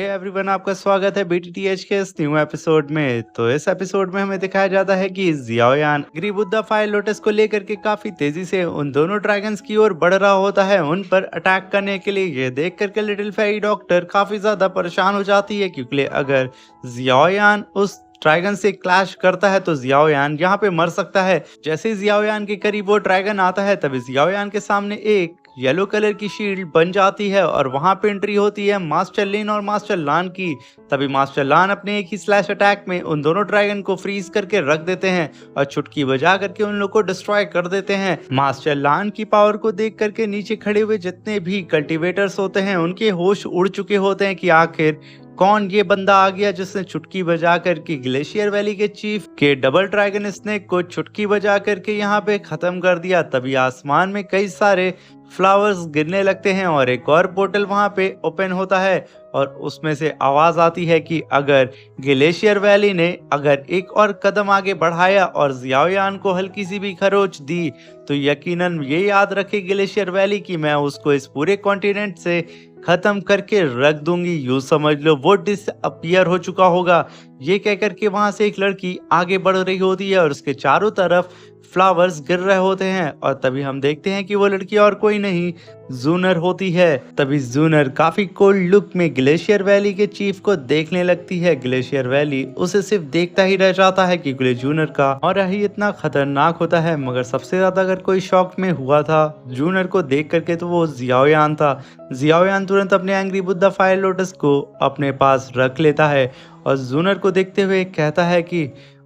Hey everyone, आपका स्वागत है बीटीटीएच के इस न्यू एपिसोड में। तो इस एपिसोड में हमें दिखाया जाता है कि जियाओयान ग्री बुद्धा फायर लोटस को लेकर के काफी तेजी से उन दोनों ड्रैगन्स की ओर बढ़ रहा होता है उन पर अटैक करने के लिए। ये देख करके लिटिल फेरी डॉक्टर काफी ज्यादा परेशान हो जाती है, क्योंकि अगर जियाओयान उस ड्रैगन से क्लैश करता है तो जियाओयान यहाँ पे मर सकता है। जैसे ही जियाओयान के करीब वो ड्रैगन आता है तभी जियाओयान के सामने एक येलो कलर की शील्ड बन जाती है और वहां पे एंट्री होती है मास्टर लिन और मास्टर लान की। तभी मास्टर लान अपने एक ही स्लैश अटैक में उन दोनों ड्रैगन को फ्रीज करके रख देते हैं और चुटकी बजा करके उन लोग को डिस्ट्रॉय कर देते हैं। मास्टर लान की पावर को देख करके नीचे खड़े हुए जितने भी कल्टीवेटर्स होते हैं उनके होश उड़ चुके होते हैं कि आखिर कौन ये बंदा आ गया जिसने चुटकी बजा करके ग्लेशियर वैली के चीफ के डबल ड्रैगन स्नेक को चुटकी बजा करके यहाँ पे खत्म कर दिया। तभी आसमान में कई सारे फ्लावर्स गिरने लगते हैं और एक और पोर्टल वहां पे ओपन होता है और उसमें से आवाज आती है कि अगर ग्लेशियर वैली ने अगर एक और कदम आगे बढ़ाया और जियाओयान को हल्की सी भी खरोच दी तो यकीनन ये याद रखे ग्लेशियर वैली कि मैं उसको इस पूरे कॉन्टिनेंट से खत्म करके रख दूंगी। यूं समझ लो वो डिसअपियर हो चुका होगा। ये कह करके वहां से एक लड़की आगे बढ़ रही होती है और उसके चारों तरफ फ्लावर्स गिर रहे होते हैं और तभी हम देखते हैं कि वो लड़की और कोई नहीं जूनर होती है। तभी जूनर काफी कोल्ड लुक में ग्लेशियर वैली के चीफ को देखने लगती है। ग्लेशियर वैली उसे सिर्फ देखता ही रह जाता है क्योंकि जूनर का और ही इतना खतरनाक होता है। मगर सबसे ज्यादा अगर कोई शॉक में हुआ था जूनर को देख करके तो वो जियाओयान था। जियाओयान तुरंत अपने एंग्री बुद्धा फायर लोटस को अपने पास रख लेता है और जूनर को देखते हुए कहता है कि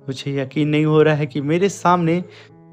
मुझे यकीन नहीं हो रहा है कि मेरे सामने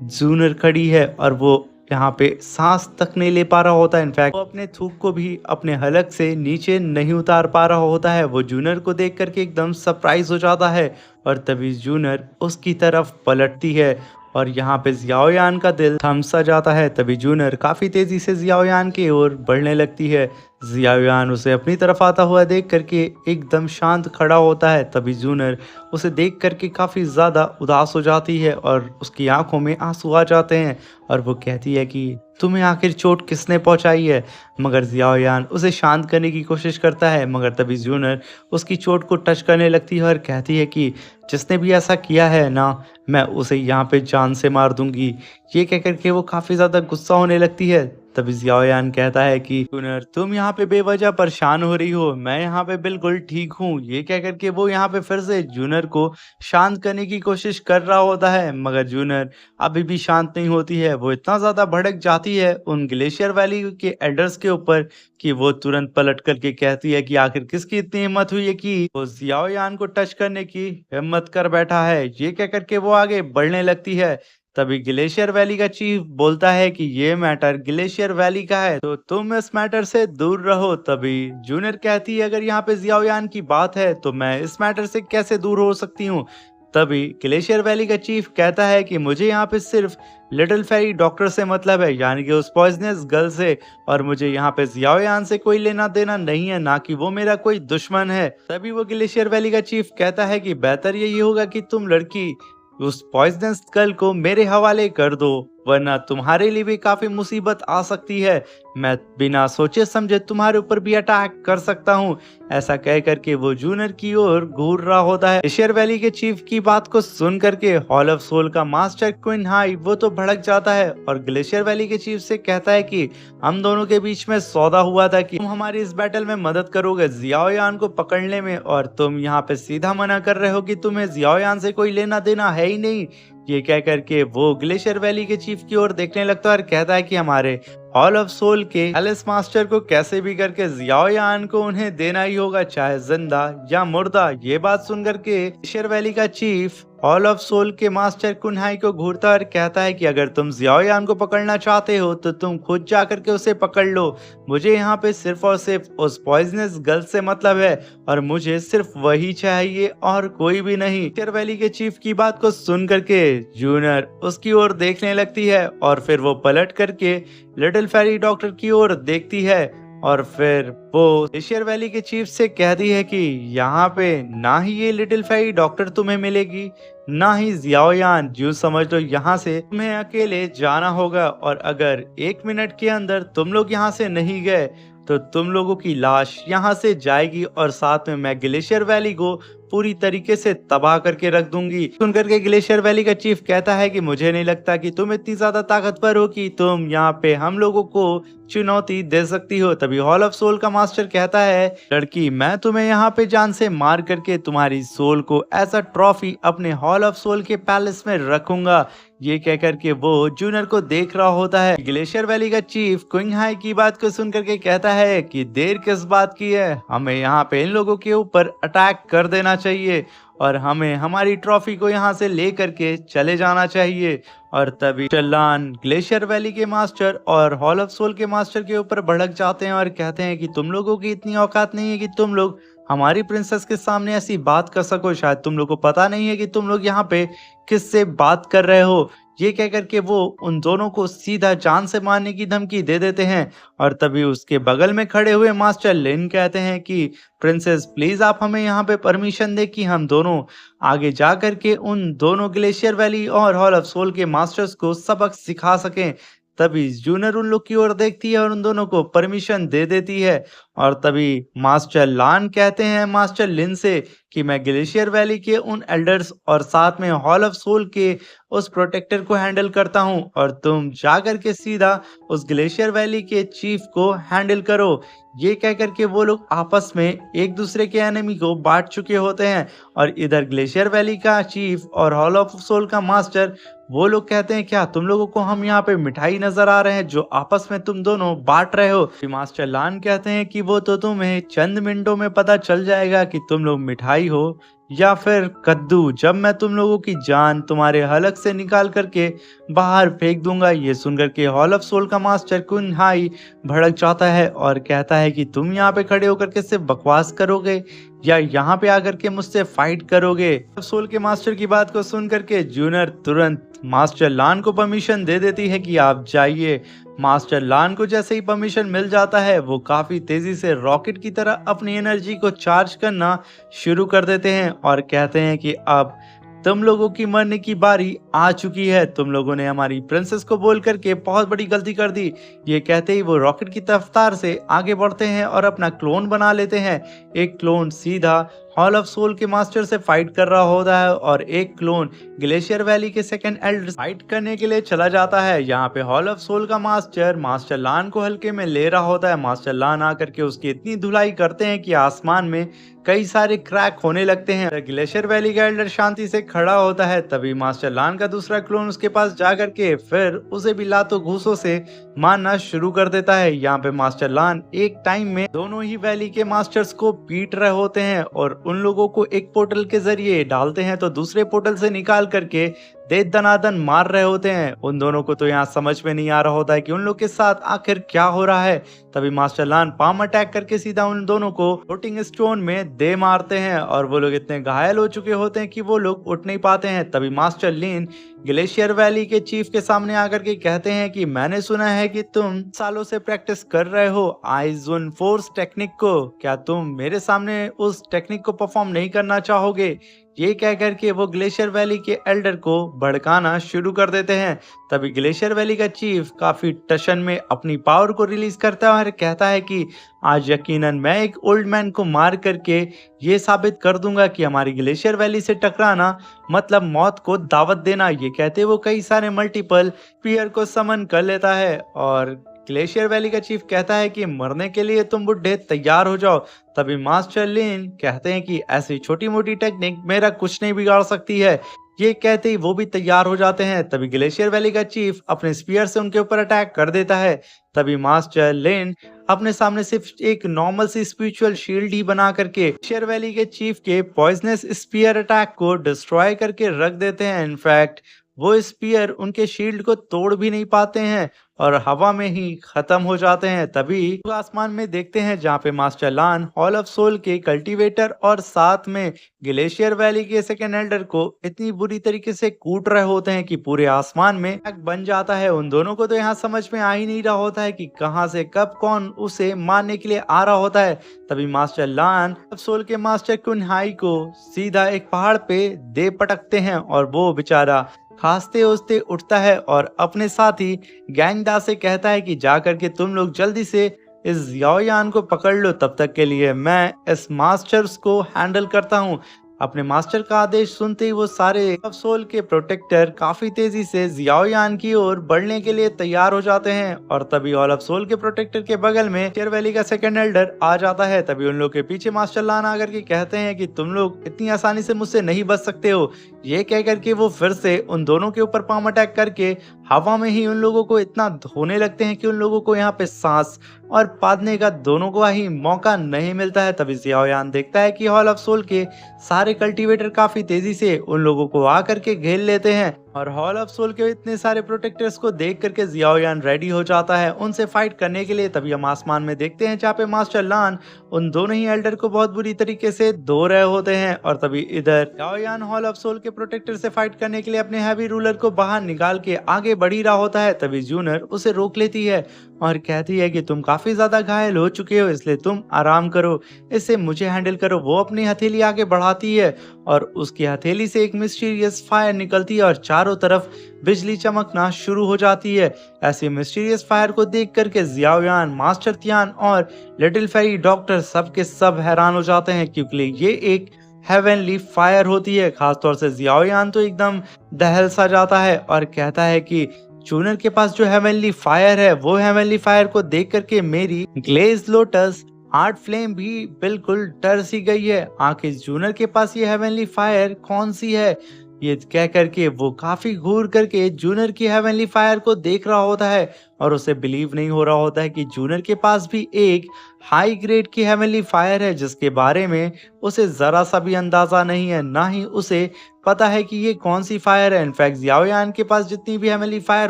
जूनर खड़ी है और वो यहाँ पे सांस तक नहीं ले पा रहा होता है। इनफैक्ट वो अपने थूक को भी अपने हलक से नीचे नहीं उतार पा रहा होता है। वो जूनर को देख करके एकदम सरप्राइज हो जाता है और तभी जूनर उसकी तरफ पलटती है और यहाँ पे जियाओयान का दिल थम सा जाता है। तभी जूनर काफी तेजी से जियाओयान की ओर बढ़ने लगती है। जियाओयान उसे अपनी तरफ आता हुआ देख करके एकदम शांत खड़ा होता है। तभी जूनर उसे देख करके काफी ज्यादा उदास हो जाती है और उसकी आंखों में आंसू आ जाते हैं और वो कहती है कि तुम्हें आखिर चोट किसने पहुंचाई है। मगर जियाओयान उसे शांत करने की कोशिश करता है, मगर तभी जूनर उसकी चोट को टच करने लगती है और कहती है कि जिसने भी ऐसा किया है ना, मैं उसे यहाँ पे जान से मार दूंगी। ये कह करके वो काफी ज्यादा गुस्सा होने लगती है। तभी जियाओयान कहता है कि जूनर तुम यहाँ पे बेवजह परेशान हो रही हो, मैं यहाँ पे बिल्कुल ठीक हूँ। ये कह करके वो यहाँ पे फिर से जूनर को शांत करने की कोशिश कर रहा होता है, मगर जूनर अभी भी शांत नहीं होती है। वो इतना ज्यादा भड़क जाती है उन ग्लेशियर वैली के एल्डर्स के ऊपर कि वो तुरंत पलट करके कहती है कि आखिर किसकी इतनी हिम्मत हुई है कि वो जियाओयान को टच करने की हिम्मत कर बैठा है। ये कह करके वो आगे बढ़ने लगती है। तभी ग्लेशियर वैली का चीफ बोलता है कि ये मैटर ग्लेशियर वैली का है तो तुम इस मैटर से दूर रहो। तभी जूनियर कहती है अगर यहाँ पे जियाओयान की बात है तो मैं इस मैटर से कैसे दूर हो सकती हूँ। तभी ग्लेशियर वैली का चीफ कहता है कि मुझे यहाँ पे सिर्फ लिटिल फेरी डॉक्टर से मतलब है, यानी कि उस पॉइजनस गर्ल से, और मुझे यहाँ पे जियाओयान से कोई लेना देना नहीं है, ना कि वो मेरा कोई दुश्मन है। तभी वो ग्लेशियर वैली का चीफ कहता है कि बेहतर यही होगा कि तुम लड़की उस पॉइजनस गर्ल को मेरे हवाले कर दो, वरना तुम्हारे लिए भी काफी मुसीबत आ सकती है। मैं बिना सोचे समझे तुम्हारे ऊपर भी अटैक कर सकता हूँ। ऐसा कह करके वो जूनियर की ओर घूर रहा होता है। ग्लेशियर वैली के चीफ की बात को सुन करके हॉल ऑफ सोल का मास्टर क्वीन हाई वो तो भड़क जाता है और ग्लेशियर वैली के चीफ से कहता है कि हम दोनों के बीच में सौदा हुआ था कि तुम हमारी इस बैटल में मदद करोगे जियाओयान को पकड़ने में, और तुम यहाँ पे सीधा मना कर रहे हो कि तुम्हें जियाओयान से कोई लेना देना है ही नहीं। ये कह करके वो ग्लेशियर वैली के चीफ की ओर देखने लगता है और कहता है कि हमारे हॉल ऑफ सोल के एलिस मास्टर को कैसे भी करके जियाओयान को उन्हें देना ही होगा, चाहे जिंदा या मुर्दा। ये बात सुनकर के ग्लेशियर वैली का चीफ हॉल ऑफ सोल के मास्टर कुनहाई को घूरता और कहता है कि अगर तुम जियाओयान को पकड़ना चाहते हो तो तुम खुद जा करके उसे पकड़ लो। मुझे यहाँ पे सिर्फ और सिर्फ उस पॉइजनस गर्ल से मतलब है और मुझे सिर्फ वही चाहिए और कोई भी नहीं। ग्लेशियर वैली के चीफ की बात को सुन करके जूनियर उसकी ओर देखने लगती है और फिर वो पलट करके लिटिल फेरी डॉक्टर की ओर देखती है और फिर वो ग्लेशियर वैली के चीफ से कहती है कि यहाँ पे ना ही ये लिटिल फेरी डॉक्टर तुम्हें मिलेगी, ना ही जियाओयान। यूं समझ लो यहाँ से तुम्हें अकेले जाना होगा और अगर 1 मिनट के अंदर तुम लोग यहाँ से नहीं गए तो तुम लोगों की लाश यहाँ से जाएगी और साथ में मैं ग्लेशियर वैली को पूरी तरीके से तबाह करके रख दूंगी। सुन करके ग्लेशियर वैली का चीफ कहता है कि मुझे नहीं लगता कि तुम इतनी ज्यादा ताकतवर हो कि तुम यहाँ पे हम लोगों को चुनौती दे सकती हो। तभी हॉल ऑफ सोल का मास्टर कहता है, लड़की मैं तुम्हें यहाँ पे जान से मार करके तुम्हारी सोल को एज अ ट्रॉफी अपने हॉल ऑफ सोल के पैलेस में रखूंगा। ये कह करके वो जूनियर को देख रहा होता है। ग्लेशियर वैली का चीफ क्विंग हाई की बात को सुन करके कहता है कि देर किस बात की है, हमें यहाँ पे इन लोगों के ऊपर अटैक कर देना चाहिए और हमें हमारी ट्रॉफी को यहाँ से ले करके चले जाना चाहिए। और तभी चल्लान ग्लेशियर वैली के मास्टर और हॉल ऑफ सोल के मास्टर के ऊपर भड़क जाते हैं और कहते हैं कि तुम लोगों की इतनी औकात नहीं है कि तुम लोग हमारी प्रिंसेस के सामने ऐसी बात कर सको। शायद तुम लोग को पता नहीं है कि तुम लोग यहाँ पे किससे बात कर रहे हो। ये कह करके वो उन दोनों को सीधा जान से मारने की धमकी दे देते हैं। और तभी उसके बगल में खड़े हुए मास्टर लिन कहते हैं कि प्रिंसेस प्लीज आप हमें यहाँ पे परमिशन दे कि हम दोनों आगे जा करके उन दोनों ग्लेशियर वैली और हॉल ऑफ सोल के मास्टर्स को सबक सिखा सकें। तभी जूनियर उन लोग की ओर देखती है और उन दोनों को परमिशन दे देती है। और तभी मास्टर लान कहते हैं मास्टर लिन से कि मैं ग्लेशियर वैली के उन एल्डर्स और साथ में हॉल ऑफ सोल के उस प्रोटेक्टर को हैंडल करता हूं और तुम जाकर के सीधा उस ग्लेशियर वैली के चीफ को हैंडल करो। ये कह करके वो लोग आपस में एक दूसरे के एनिमी को बांट चुके होते हैं। और इधर ग्लेशियर वैली का चीफ और हॉल ऑफ सोल का मास्टर वो लोग कहते हैं, क्या तुम लोगों को हम यहाँ पे मिठाई नजर आ रहे हैं जो आपस में तुम दोनों बांट रहे हो। मास्टर लान कहते हैं कि वो तो तुम्हें चंद मिनटों में पता चल जाएगा कि तुम लोग मिठाई हो या फिर कद्दू, जब मैं तुम लोगों की जान तुम्हारे हलक से निकाल करके बाहर फेंक दूंगा। ये सुनकर के हॉल ऑफ सोल का मास्टर कुन हाई भड़क जाता है और कहता है कि तुम यहाँ पे खड़े होकर के सिर्फ बकवास करोगे या यहाँ पे आकर के मुझसे फाइट करोगे। सोल के मास्टर की बात को सुन करके जूनियर तुरंत मास्टर लान को परमिशन दे देती है कि आप जाइए। मास्टर लान को जैसे ही परमिशन मिल जाता है वो काफी तेजी से रॉकेट की तरह अपनी एनर्जी को चार्ज करना शुरू कर देते हैं और कहते हैं कि अब तुम लोगों की मरने की बारी आ चुकी है। तुम लोगों ने हमारी प्रिंसेस को बोल करके बहुत बड़ी गलती कर दी। ये कहते ही वो रॉकेट की रफ्तार से आगे बढ़ते हैं और अपना क्लोन बना लेते हैं। एक क्लोन सीधा हॉल ऑफ सोल के मास्टर से फाइट कर रहा होता है और एक क्लोन ग्लेशियर वैली के सेकंड एल्डर फाइट करने के लिए चला जाता है। यहाँ पे हॉल ऑफ सोल का मास्टर लान को हल्के में ले रहा होता है। मास्टर लान आकर के उसकी इतनी धुलाई करते हैं कि आसमान में कई सारे क्रैक होने लगते हैं। ग्लेशियर वैली का एल्डर शांति से खड़ा होता है। तभी मास्टर लान का दूसरा क्लोन उसके पास जा करके फिर उसे भी लातों घूसों से मारना शुरू कर देता है। यहाँ पे मास्टर लान एक टाइम में दोनों ही वैली के मास्टर्स को पीट रहे होते हैं और उन लोगों को एक पोर्टल के जरिए डालते हैं तो दूसरे पोर्टल से निकाल करके दे दनादन मार रहे होते हैं। उन दोनों को तो यहाँ समझ में नहीं आ रहा होता है कि उन लोग के साथ आखिर क्या हो रहा है। तभी मास्टर लान पाम अटैक करके सीधा उन दोनों को फ्लोटिंग स्टोन में दे मारते हैं और वो लोग इतने घायल हो चुके होते हैं कि वो लोग उठ नहीं पाते हैं। तभी मास्टर लिन ग्लेशियर वैली के चीफ के सामने आकर के कहते हैं कि मैंने सुना है कि तुम सालों से प्रैक्टिस कर रहे हो आइजोन फोर्स टेक्निक को, क्या तुम मेरे सामने उस टेक्निक को परफॉर्म नहीं करना चाहोगे। ये कह करके वो ग्लेशियर वैली के एल्डर को भड़काना शुरू कर देते हैं। तभी ग्लेशियर वैली का चीफ काफी टशन में अपनी पावर को रिलीज करता है और कहता है कि आज यकीनन मैं एक ओल्ड मैन को मार करके ये साबित कर दूंगा कि हमारी ग्लेशियर वैली से टकराना मतलब मौत को दावत देना। ये कहते वो कई सारे मल्टीपल स्पीयर को समन कर लेता है और ग्लेशियर वैली का चीफ कहता है कि मरने के लिए तुम बुड्ढे तैयार हो जाओ। तभी मास्टर लिन कहते हैं कि ऐसी छोटी मोटी टेक्निक मेरा कुछ नहीं बिगाड़ सकती है। ये कहते ही वो भी तैयार हो जाते हैं। तभी ग्लेशियर वैली का चीफ अपने स्पीयर से उनके ऊपर अटैक कर देता है। तभी मास्टर लिन अपने सामने सिर्फ एक नॉर्मल सी स्पिरिचुअल शील्ड ही बना करके ग्लेशियर वैली के चीफ के पॉइजनस स्पीयर अटैक को डिस्ट्रॉय करके रख देते हैं। इनफैक्ट वो स्पीयर उनके शील्ड को तोड़ भी नहीं पाते हैं और हवा में ही खत्म हो जाते हैं। तभी आसमान में देखते हैं जहाँ पे master Lan hall of soul के कल्टीवेटर और साथ में ग्लेशियर वैली के सेकेंड एल्डर को इतनी बुरी तरीके से कूट रहे होते हैं कि पूरे आसमान में आग बन जाता है। उन दोनों को तो यहाँ समझ में आ ही नहीं रहा होता है कि कहाँ से कब कौन उसे मारने के लिए आ रहा होता है। तभी मास्टर लान सोल के मास्टर कुनहाई को सीधा एक पहाड़ पे दे पटकते हैं और वो बेचारा खांसते ओसते उठता है और अपने साथी गैंगडा से कहता है कि जाकर के तुम लोग जल्दी से इस याओयान को पकड़ लो, तब तक के लिए मैं इस मास्टर्स को हैंडल करता हूँ। अपने मास्टर का आदेश सुनते ही वो सारे ऑफ सोल के प्रोटेक्टर काफी तेजी से जियाओयान की ओर बढ़ने के लिए तैयार हो जाते हैं और तभी ऑल ऑफ सोल के प्रोटेक्टर के बगल में शेर वैली का सेकंड एल्डर आ जाता है। तभी उन लोग के पीछे मास्टर लान आकर के कहते हैं कि तुम लोग इतनी आसानी से मुझसे नहीं बच सकते हो। ये कह करके वो फिर से उन दोनों के ऊपर पाम अटैक करके हवा में ही उन लोगों को इतना धोने लगते हैं कि उन लोगों को यहाँ पे सांस और पादने का दोनों को ही मौका नहीं मिलता है। तभी जियाओयान देखता है कि हॉल ऑफ सोल के सारे कल्टीवेटर काफी तेजी से उन लोगों को आकर के घेर लेते हैं और हॉल ऑफ सोल के इतने सारे प्रोटेक्टर्स को देख करके जियाओयान रेडी हो जाता है उनसे फाइट करने के लिए। तभी हम आसमान में देखते हैं जहाँ पे मास्टर लान उन दोनों ही एल्डर को बहुत बुरी तरीके से धो रहे होते हैं और तभी इधर जियाओयान हॉल ऑफ सोल के प्रोटेक्टर से फाइट करने के लिए अपने हैवी रूलर को बाहर निकाल के आगे बढ़ ही रहा होता है। तभी जूनर उसे रोक लेती है और कहती है कि तुम काफी ज्यादा घायल हो चुके हो, इसलिए तुम आराम करो, इससे मुझे हैंडल करो। वो अपनी हथेली आगे बढ़ाती है और उसकी हथेली से एक मिस्टीरियस फायर निकलती है और चारों तरफ बिजली चमकना शुरू हो जाती है। ऐसे मिस्टीरियस फायर को देख करके जियाओयान, मास्टर तियान और लिटिल फेरी डॉक्टर सब के सब हैरान हो जाते हैं क्योंकि ये एक हेवनली फायर होती है। खासतौर से जियाओयान तो एकदम दहल सा जाता है और कहता है कि जूनर के पास जो हेवनली फायर है वो हेवनली फायर को देख करके मेरी ग्लेज लोटस हार्ट फ्लेम भी बिल्कुल डर सी गई है। आखिर जूनर के पास ये हेवनली फायर कौन सी है? ये कह करके वो काफी घूर करके जूनर की हेवनली फायर को देख रहा होता है और उसे बिलीव नहीं हो रहा होता है कि जूनर के पास भी एक हाई ग्रेड की हेवनली फायर है जिसके बारे में उसे जरा सा भी अंदाजा नहीं है, ना ही उसे पता है कि ये कौन सी फायर है। इनफैक्ट जियाओयान के पास जितनी भी हेवनली फायर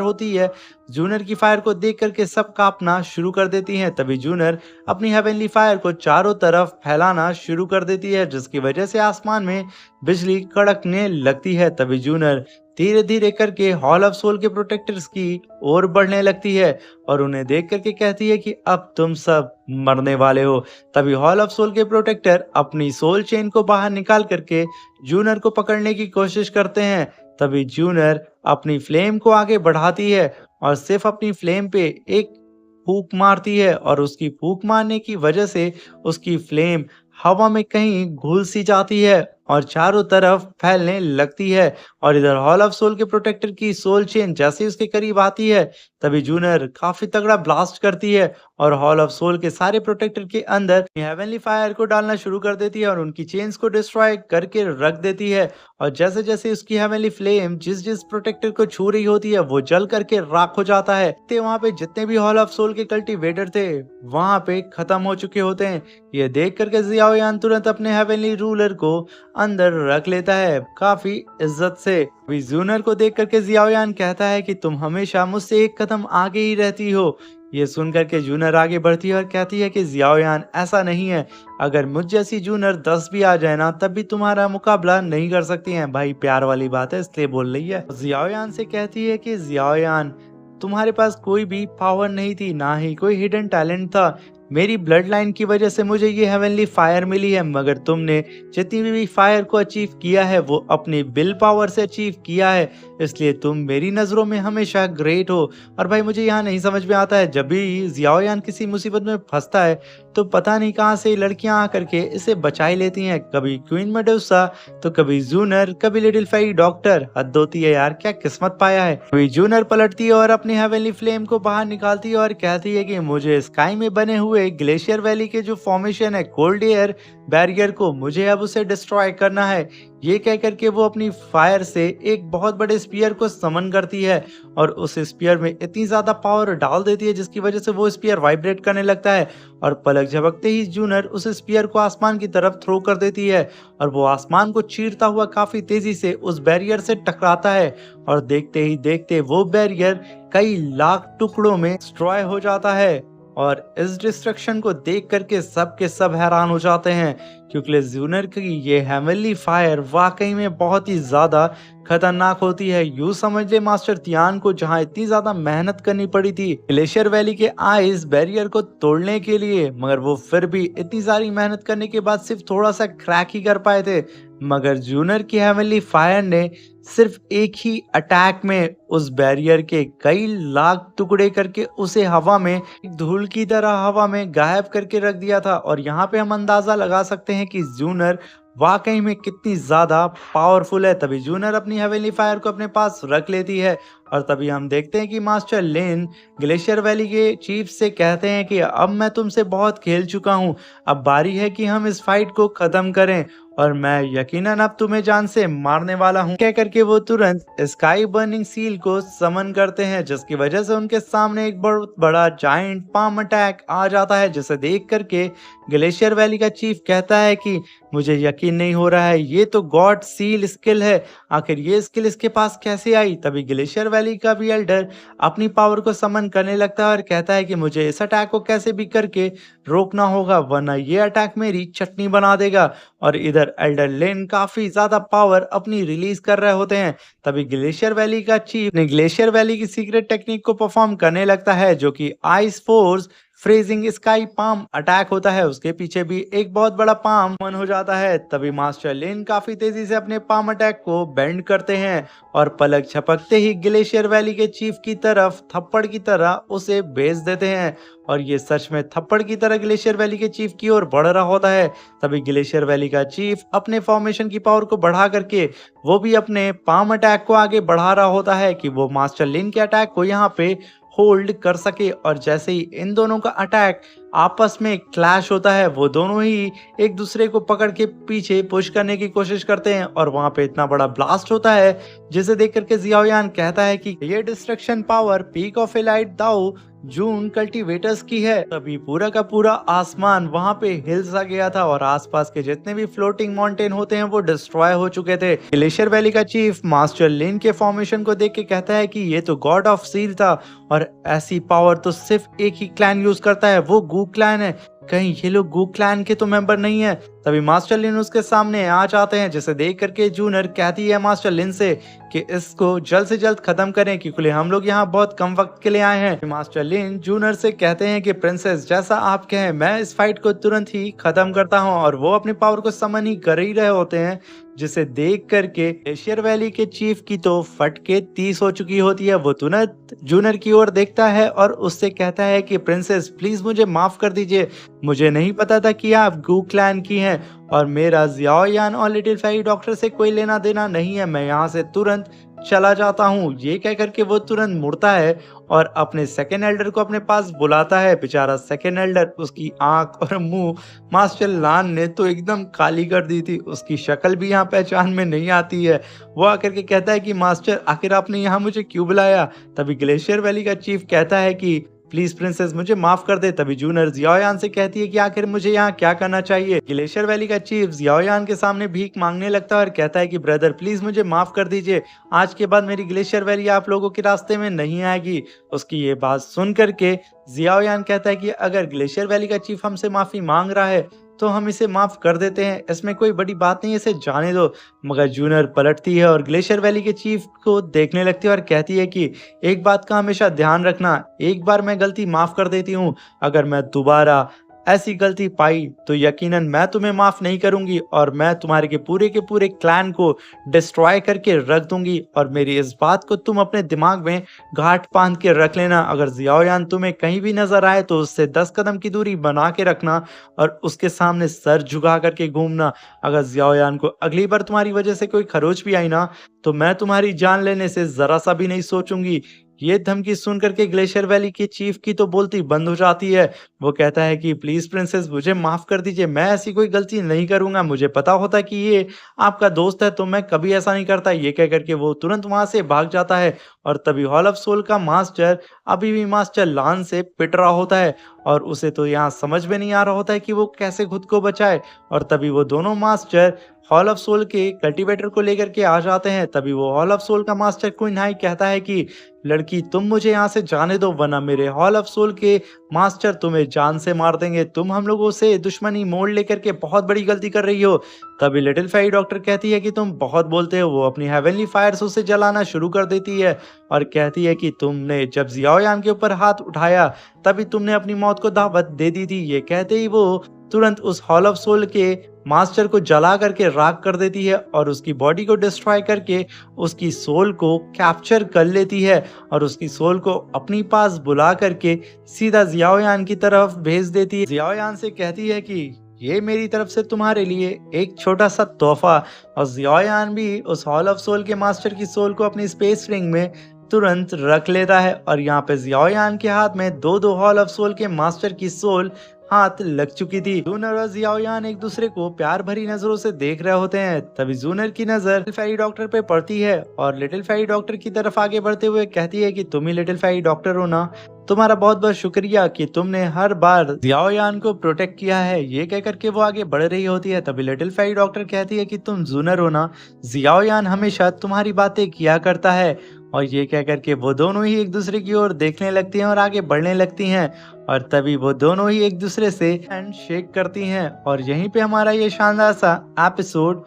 होती है जूनर की फायर को देख करके सब कांपना शुरू कर देती हैं। तभी जूनर अपनी हेवनली फायर को चारों तरफ फैलाना शुरू कर देती है जिसकी वजह से आसमान में बिजली कड़कने लगती है। तभी जूनर धीरे धीरे करके हॉल ऑफ सोल के प्रोटेक्टर्स की ओर बढ़ने लगती है और उन्हें देख करके कहती है कि अब तुम सब मरने वाले हो। तभी हॉल ऑफ सोल के प्रोटेक्टर अपनी सोल चेन को बाहर निकाल करके जूनर को पकड़ने की कोशिश करते हैं। तभी जूनर अपनी फ्लेम को आगे बढ़ाती है और सिर्फ अपनी फ्लेम पे एक फूंक मारती है और उसकी फूंक मारने की वजह से उसकी फ्लेम हवा में कहीं घुल सी जाती है और चारों तरफ फैलने लगती है। और इधर हॉल ऑफ सोल के प्रोटेक्टर की सोल चेन जैसे उसके करीब आती है तभी जूनर काफी तगड़ा ब्लास्ट करती है और हॉल ऑफ सोल के सारे प्रोटेक्टर के अंदर हेवनली फायर को डालना शुरू कर देती है और उनकी चेन्स को डिस्ट्रॉय करके रख देती है। और जैसे जैसे उसकी हेवनली फ्लेम जिस जिस प्रोटेक्टर को छू रही होती है वो जल करके राख हो जाता है। वहां पे जितने भी हॉल ऑफ सोल के कल्टीवेटर थे वहां पे खत्म हो चुके होते हैं। ये देख करके जियाओयान तुरंत अपने हेवनली रूलर को अंदर रख लेता है काफी इज्जत से। जूनर को देख करके जियाओयान कहता है कि तुम हमेशा मुझसे एक कदम आगे ही रहती हो। ये सुनकर के जूनर आगे बढ़ती है और कहती है कि जियाओयान ऐसा नहीं है, अगर मुझ जैसी जूनर 10 भी आ जाए ना तब भी तुम्हारा मुकाबला नहीं कर सकती हैं। भाई प्यार वाली बात है इसलिए बोल रही है। जियाओयान से कहती है कि जियाओयान तुम्हारे पास कोई भी पावर नहीं थी, ना ही कोई हिडन टैलेंट था। मेरी ब्लड लाइन की वजह से मुझे ये हेवनली फायर मिली है, मगर तुमने जितनी भी फायर को अचीव किया है वो अपनी विल पावर से अचीव किया है, इसलिए तुम मेरी नज़रों में हमेशा ग्रेट हो। और भाई मुझे यहाँ नहीं समझ में आता है, जब भी जियाओयान किसी मुसीबत में फंसता है तो पता नहीं कहाँ से लड़कियां आकर के इसे बचा ही लेती हैं। कभी क्वीन मेडुसा तो कभी जूनर, कभी लिटिल फेरी डॉक्टर। हद होती है यार, क्या किस्मत पाया है। कभी जूनर पलटती है और अपनी हेवनली फ्लेम को बाहर निकालती है और कहती है कि मुझे स्काई में बने हुए ग्लेशियर वैली के जो फॉर्मेशन है कोल्ड एयर बैरियर को, मुझे अब उसे डिस्ट्रॉय करना है। ये कह करके वो अपनी फायर से एक बहुत बड़े स्पीयर को समन करती है और उस स्पीयर में इतनी ज्यादा पावर डाल देती है जिसकी वजह से वो स्पीयर वाइब्रेट करने लगता है और पलक झपकते ही जूनर उस स्पीयर को आसमान की तरफ थ्रो कर देती है और वो आसमान को चीरता हुआ काफी तेजी से उस बैरियर से टकराता है और देखते ही देखते वो बैरियर कई लाख टुकड़ों में डिस्ट्रॉय हो जाता है। और इस डिस्ट्रक्शन को देख करके सब के सब हैरान हो जाते हैं क्योंकि जूनर की ये हेवनली फायर वाकई में बहुत ही ज्यादा खतरनाक होती है। यूं समझ ले मास्टर तियान को जहां इतनी ज्यादा मेहनत करनी पड़ी थी ग्लेशियर वैली के आइस बैरियर को तोड़ने के लिए, मगर वो फिर भी इतनी सारी मेहनत करने के बाद सिर्फ थोड़ा सा क्रैक ही कर पाए थे, मगर जूनर की हेवनली फायर ने सिर्फ एक ही अटैक में उस बैरियर के कई लाख टुकड़े करके उसे हवा में एक धूल की तरह हवा में गायब करके रख दिया था। और यहाँ पे हम अंदाजा लगा सकते हैं कि जूनर वाकई में कितनी ज्यादा पावरफुल है। तभी जूनर अपनी हेवनली फायर को अपने पास रख लेती है और तभी हम देखते हैं कि मास्टर लिन ग्लेशियर वैली के चीफ से कहते हैं कि अब मैं तुमसे बहुत खेल चुका हूँ, अब बारी है कि हम इस फाइट को खत्म करें और मैं यकीनन अब तुम्हें जान से मारने वाला हूँ। कह करके वो तुरंत स्काई बर्निंग सील को समन करते हैं, जिसकी वजह से उनके सामने एक बहुत बड़ा जाइंट पाम अटैक आ जाता है, जिसे देख करके ग्लेशियर वैली का चीफ कहता है कि मुझे यकीन नहीं हो रहा है, ये तो गॉड सील स्किल है, आखिर ये स्किल इसके पास कैसे आई। तभी ग्लेशियर वैली का भी एल्डर अपनी पावर को समन करने लगता है और कहता है कि मुझे इस अटैक को कैसे भी करके रोकना होगा, वरना ये अटैक मेरी चटनी बना देगा। और इधर एल्डर लेन काफी ज्यादा पावर अपनी रिलीज कर रहे होते हैं। तभी ग्लेशियर वैली का चीफ ने ग्लेशियर वैली की सीक्रेट टेक्निक को परफॉर्म करने लगता है, जो कि ice force freezing sky palm attack होता है। उसके पीछे भी एक बहुत बड़ा पाम मन हो जाता है। तभी मास्टर लिन काफी तेजी से अपने पाम अटैक को बेंड करते हैं और पलक झपकते ही ग्लेशियर वैली के चीफ की तरफ थप्पड़ की तरह उसे भेज देते हैं और ये सच में थप्पड़ की तरह ग्लेशियर वैली के चीफ की ओर बढ़ रहा होता है। तभी ग्लेशियर वैली का चीफ अपने फॉर्मेशन की पावर को बढ़ा करके वो भी अपने पाम अटैक को आगे बढ़ा रहा होता है कि वो मास्टर लिन के अटैक को यहाँ पे होल्ड कर सके। और जैसे ही इन दोनों का अटैक आपस में क्लैश होता है, वो दोनों ही एक दूसरे को पकड़ के पीछे पुश करने की कोशिश करते हैं और वहां पे इतना बड़ा ब्लास्ट होता है, जिसे देख करके जियाओयान कहता है कि ये destruction power peak of elite Dao Jun cultivators की है। तभी पूरा का पूरा आसमान वहां पे हिल सा गया था और आसपास के जितने भी फ्लोटिंग माउंटेन होते हैं वो डिस्ट्रॉय हो चुके थे। ग्लेशियर वैली का चीफ मास्टर लिन के फॉर्मेशन को देख के कहता है कि ये तो गॉड ऑफ सील था और ऐसी पावर तो सिर्फ एक ही क्लैन यूज करता है, वो गू क्लैन है। कहीं ये लोग गू क्लैन के तो मेंबर नहीं है। तभी मास्टर लिन उसके सामने आ जाते हैं, जिसे देख करके जूनर कहती है मास्टर लिन से कि इसको जल्द से जल्द खत्म करें, क्योंकि हम लोग यहाँ बहुत कम वक्त के लिए आए हैं। मास्टर लिन जूनर से कहते हैं कि प्रिंसेस जैसा आप कहें, मैं इस फाइट को तुरंत ही खत्म करता हूँ और वो अपनी पावर को समन ही कर ही रहे होते हैं, जिसे देख करके ग्लेशियर वैली के चीफ की तो फट के 30 हो चुकी होती है। वो तुरंत जूनर की ओर देखता है और उससे कहता है कि प्रिंसेस प्लीज मुझे माफ कर दीजिए, मुझे नहीं पता था कि आप गू क्लैन की हैं और मेरा जियाओयान और लिटिल फेरी डॉक्टर से कोई लेना देना नहीं है, मैं यहाँ से तुरंत चला जाता हूँ। ये कह करके वो तुरंत मुड़ता है और अपने सेकेंड एल्डर को अपने पास बुलाता है। बेचारा सेकेंड एल्डर, उसकी आंख और मुंह मास्टर लान ने तो एकदम काली कर दी थी, उसकी शक्ल भी यहाँ पहचान में नहीं आती है। वो आकर के कहता है कि मास्टर आखिर आपने यहाँ मुझे क्यों बुलाया। तभी ग्लेशियर वैली का चीफ कहता है कि प्लीज प्रिंसेस मुझे माफ कर दे। तभी जूनर जियाओयान से कहती है कि आखिर मुझे यहाँ क्या करना चाहिए। ग्लेशियर वैली का चीफ जियाओयान के सामने भीख मांगने लगता है और कहता है कि ब्रदर प्लीज मुझे माफ कर दीजिए, आज के बाद मेरी ग्लेशियर वैली आप लोगों के रास्ते में नहीं आएगी। उसकी ये बात सुन करके जियाओयान कहता है कि अगर ग्लेशियर वैली का चीफ हमसे माफी मांग रहा है तो हम इसे माफ कर देते हैं, इसमें कोई बड़ी बात नहीं है, इसे जाने दो। मगर जूनर पलटती है और ग्लेशियर वैली के चीफ को देखने लगती है और कहती है कि एक बात का हमेशा ध्यान रखना, एक बार मैं गलती माफ कर देती हूँ, अगर मैं दोबारा ऐसी गलती पाई तो यकीनन मैं तुम्हें माफ नहीं करूंगी और मैं तुम्हारे के पूरे क्लैन को डिस्ट्रॉय करके रख दूंगी। और मेरी इस बात को तुम अपने दिमाग में गांठ बांध के रख लेना, अगर जियाओयान तुम्हें कहीं भी नजर आए तो उससे 10 कदम की दूरी बना के रखना और उसके सामने सर झुका करके घूमना। अगर जियाओयान को अगली बार तुम्हारी वजह से कोई खरोच भी आई ना तो मैं तुम्हारी जान लेने से जरा सा भी नहीं सोचूंगी। ये धमकी सुन करके ग्लेशियर वैली के चीफ की तो बोलती बंद हो जाती है। वो कहता है कि प्लीज प्रिंसेस मुझे माफ कर दीजिए, मैं ऐसी कोई गलती नहीं करूंगा, मुझे पता होता कि ये आपका दोस्त है तो मैं कभी ऐसा नहीं करता। ये कह करके वो तुरंत वहां से भाग जाता है और तभी हॉल ऑफ सोल का मास्टर अभी भी मास्टर लान से पिट रहा होता है और उसे तो यहाँ समझ में नहीं आ रहा होता है कि वो कैसे खुद को बचाए। और तभी वो दोनों मास्टर हॉल ऑफ सोल के कल्टीवेटर को लेकर के आ जाते हैं। तभी वो हॉल ऑफ सोल का मास्टर क्वीन हाई कहता है कि लड़की तुम मुझे यहाँ से जाने दो, वरना मेरे हॉल ऑफ सोल के मास्टर तुम्हें जान से मार देंगे, तुम हम लोगों से दुश्मनी मोड़ लेकर के बहुत बड़ी गलती कर रही हो। तभी लिटिल फेरी डॉक्टर कहती है कि तुम बहुत बोलते हो। वो अपनी हेवनली फायर्स उसे जलाना शुरू कर देती है और कहती है कि तुमने जब जियाओयान के ऊपर हाथ उठाया तभी तुमने अपनी मौत को दावत दे दी थी। ये कहते ही वो तुरंत उस हॉल ऑफ सोल के मास्टर को जला करके राख कर देती है और उसकी बॉडी को डिस्ट्रॉय करके उसकी सोल को कैप्चर कर लेती है और उसकी सोल को अपनी पास बुला करके सीधा जियाओयान की तरफ भेज देती है। जियाओयान से कहती है कि ये मेरी तरफ से तुम्हारे लिए एक छोटा सा तोहफा। और जियाओयान भी उस हॉल ऑफ सोल के मास्टर की सोल को अपनी स्पेस रिंग में तुरंत रख लेता है और यहाँ पे जियाओयान के हाथ में दो दो हॉल ऑफ सोल के मास्टर की सोल हाथ लग चुकी थी। जूनर और जियाओयान एक दूसरे को प्यार भरी नजरों से देख रहे होते हैं। तभी जूनर की नजर लिटिल फेरी डॉक्टर पे पड़ती है और लिटिल फेरी डॉक्टर की तरफ आगे बढ़ते हुए कहती है कि तुम ही लिटिल फेरी डॉक्टर हो ना, तुम्हारा बहुत बहुत शुक्रिया कि तुमने हर बार जियाओयान को प्रोटेक्ट किया है। ये कह करके वो आगे बढ़ रही होती है। तभी लिटिल फेरी डॉक्टर कहती है कि तुम जूनर हो ना, जियाओयान हमेशा तुम्हारी बातें किया करता है। और ये कह करके वो दोनों ही एक दूसरे की ओर देखने लगती हैं और आगे बढ़ने लगती हैं और तभी वो दोनों ही एक दूसरे से हैंड शेक करती हैं और यहीं पे हमारा ये शानदार सा एपिसोड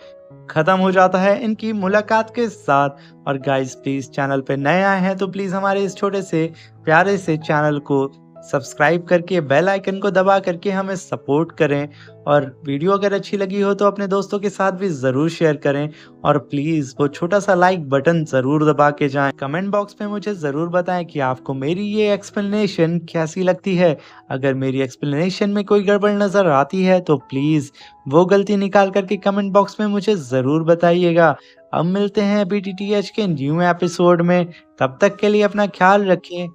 खत्म हो जाता है इनकी मुलाकात के साथ। और गाइस प्लीज चैनल पे नए आए हैं तो प्लीज हमारे इस छोटे से प्यारे से चैनल को सब्सक्राइब करके बेल आइकन को दबा करके हमें सपोर्ट करें और वीडियो अगर अच्छी लगी हो तो अपने दोस्तों के साथ भी ज़रूर शेयर करें और प्लीज़ वो छोटा सा लाइक बटन ज़रूर दबा के जाएं। कमेंट बॉक्स में मुझे ज़रूर बताएं कि आपको मेरी ये एक्सप्लेनेशन कैसी लगती है। अगर मेरी एक्सप्लेनेशन में कोई गड़बड़ नज़र आती है तो प्लीज़ वो गलती निकाल करके कमेंट बॉक्स में मुझे ज़रूर बताइएगा। अब मिलते हैं BTTH के न्यू एपिसोड में, तब तक के लिए अपना ख्याल रखें।